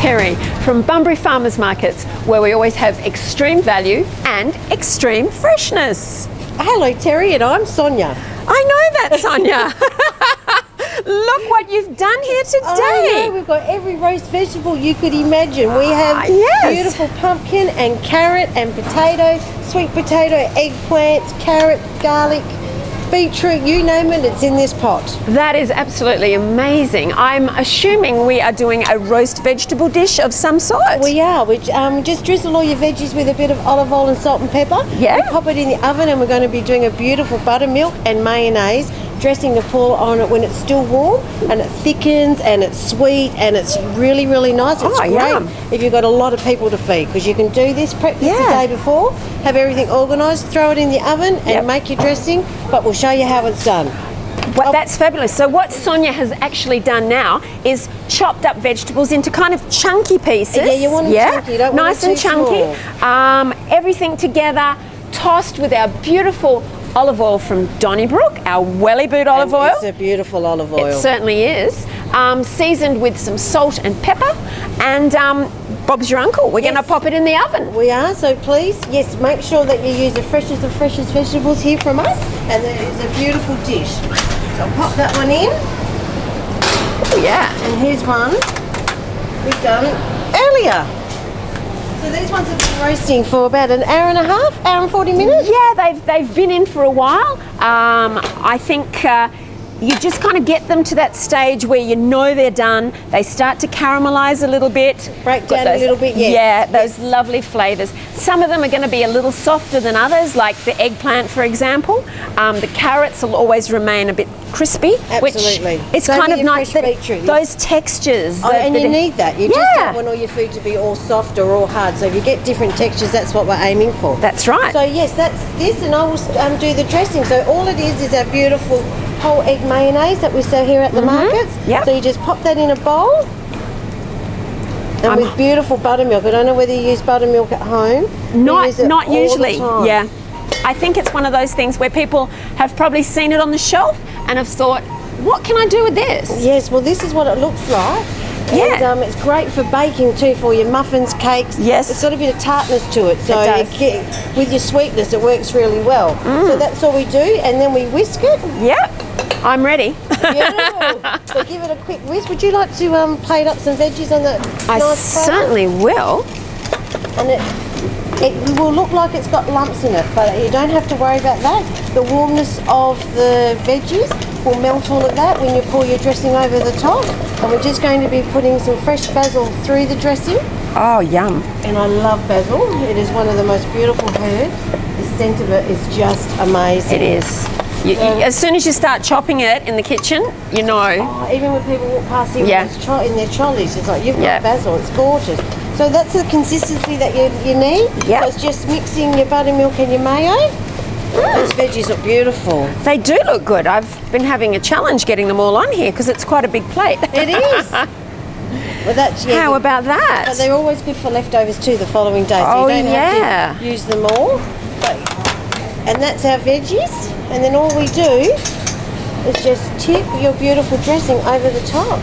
Terry from Bunbury Farmers Markets, where we always have extreme value and extreme freshness. Hello Terry, and I'm Sonia. I know that, Sonia. Look what you've done here today. I know, we've got every roast vegetable you could imagine. We have beautiful pumpkin and carrot and potato, sweet potato, eggplant, carrot, garlic, beetroot, you name it, it's in this pot. That is absolutely amazing. I'm assuming we are doing a roast vegetable dish of some sort. We are. We just drizzle all your veggies with a bit of olive oil and salt and pepper. Yeah. We pop it in the oven, and we're going to be doing a beautiful buttermilk and mayonnaise dressing to pour on it when it's still warm, and it thickens and it's sweet and it's really, really nice. It's great yum. if you've got a lot of people to feed, because you can do this, prep this the day before, have everything organised, throw it in the oven and make your dressing, but we'll show you how it's done. Well, that's fabulous. So what Sonia has actually done now is chopped up vegetables into kind of chunky pieces. Yeah, you want them chunky, you don't want nice them and too chunky. Everything together, tossed with our beautiful olive oil from Donnybrook, our Welly Boot olive oil. It's a beautiful olive oil. It certainly is. Seasoned with some salt and pepper, and Bob's your uncle. We're going to pop it in the oven. We are, so please, yes, make sure that you use the freshest of freshest vegetables here from us, and there is a beautiful dish. So I'll pop that one in. Oh yeah. And here's one we've done earlier. So these ones have been roasting for about an hour and a half, hour and 40 minutes? Yeah, they've been in for a while. I think you just kind of get them to that stage where you know they're done. They start to caramelize a little bit. Break down a little bit, yes. Yeah, those lovely flavors. Some of them are going to be a little softer than others, like the eggplant, for example. The carrots will always remain a bit crispy. Absolutely. Which it's So kind of your nice, fresh beetroot, those textures. And you need that. You just don't want all your food to be all soft or all hard. So if you get different textures, that's what we're aiming for. That's right. So yes, that's this, and I will do the dressing. So all it is our beautiful whole egg mayonnaise that we sell here at the markets. Yep. So you just pop that in a bowl, and with beautiful buttermilk. I don't know whether you use buttermilk at home. Not usually. Yeah. I think it's one of those things where people have probably seen it on the shelf and have thought, what can I do with this? Yes, well this is what it looks like. Yeah. And it's great for baking too, for your muffins, cakes. Yes. It's got a bit of tartness to it, so It does. with your sweetness it works really well. So that's all we do, and then we whisk it. Yep, I'm ready. Beautiful. So give it a quick whisk. Would you like to plate up some veggies on that I nice platter? certainly will. And it will look like it's got lumps in it, but you don't have to worry about that. The warmness of the veggies will melt all of that when you pour your dressing over the top. And we're just going to be putting some fresh basil through the dressing. Oh, yum. And I love basil. It is one of the most beautiful herbs. The scent of it is just amazing. It is. As soon as you start chopping it in the kitchen, you know. Oh, even when people walk past here in their trolleys, it's like, you've got basil, it's gorgeous. So that's the consistency that you need. Yeah. So it's just mixing your buttermilk and your mayo. Those veggies look beautiful. They do look good. I've been having a challenge getting them all on here because it's quite a big plate. It is. Well, that's, How about that? But they're always good for leftovers too the following day. So Oh, you don't have to use them all. And that's our veggies. And then all we do is just tip your beautiful dressing over the top.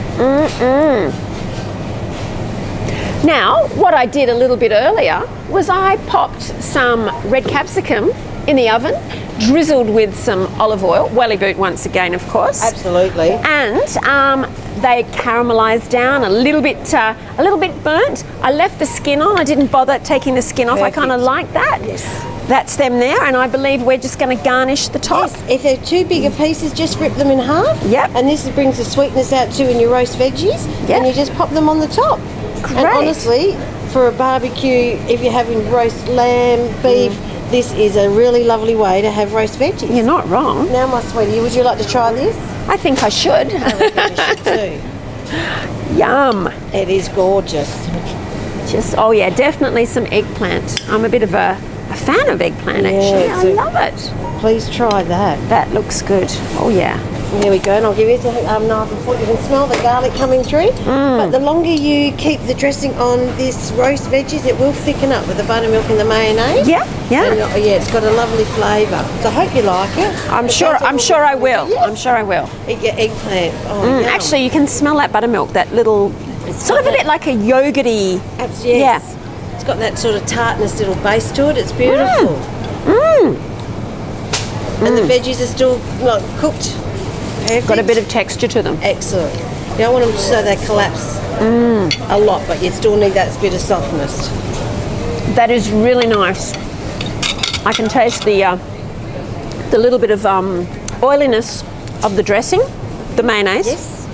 Now, what I did a little bit earlier was I popped some red capsicum in the oven, drizzled with some olive oil, Welly Boot once again, of course. Absolutely. And they caramelised down a little bit burnt. I left the skin on. I didn't bother taking the skin off. Perfect. I kind of like that. Yes. That's them there, and I believe we're just going to garnish the top. Yes, if they're too bigger pieces, just rip them in half. Yep. And this brings the sweetness out too in your roast veggies. Yep. And you just pop them on the top. Great. And honestly, for a barbecue, if you're having roast lamb, beef, this is a really lovely way to have roast veggies. You're not wrong. Now, my sweetie, would you like to try this? I think I should. I reckon you should too. Yum. It is gorgeous. Oh yeah, definitely some eggplant. I'm a bit of a fan of eggplant, actually. I love it. Please try that. That looks good. Oh yeah. There we go, and I'll give you a knife and fork. You can smell the garlic coming through. But the longer you keep the dressing on this roast veggies, it will thicken up with the buttermilk and the mayonnaise. Yeah, yeah. And, it's got a lovely flavour. So I hope you like it. I'm sure I will. Yes. I'm sure I will. Eat your eggplant. Oh, yum. Actually, you can smell that buttermilk, that little It's sort of a bit like a yogurty. Absolutely. Yes. It's got that sort of tartness little base to it. It's beautiful. And the veggies are still like cooked. Perfect. Got a bit of texture to them. Excellent. You don't want them so they collapse a lot, but you still need that bit of softness. That is really nice. I can taste the little bit of oiliness of the dressing, the mayonnaise, Yes.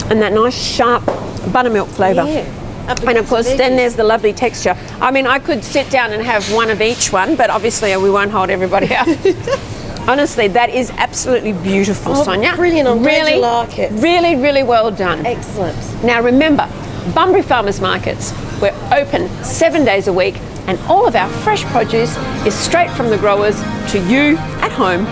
and that nice sharp buttermilk flavour. Yeah. Up And of against the course, then veggies. there's the lovely texture. I mean, I could sit down and have one of each one, but obviously we won't hold everybody out. Honestly, that is absolutely beautiful, Oh, Sonia. brilliant. I'm glad really, you like it. Really, really well done. Excellent. Now remember, Bunbury Farmers Markets, we're open 7 days a week, and all of our fresh produce is straight from the growers to you at home.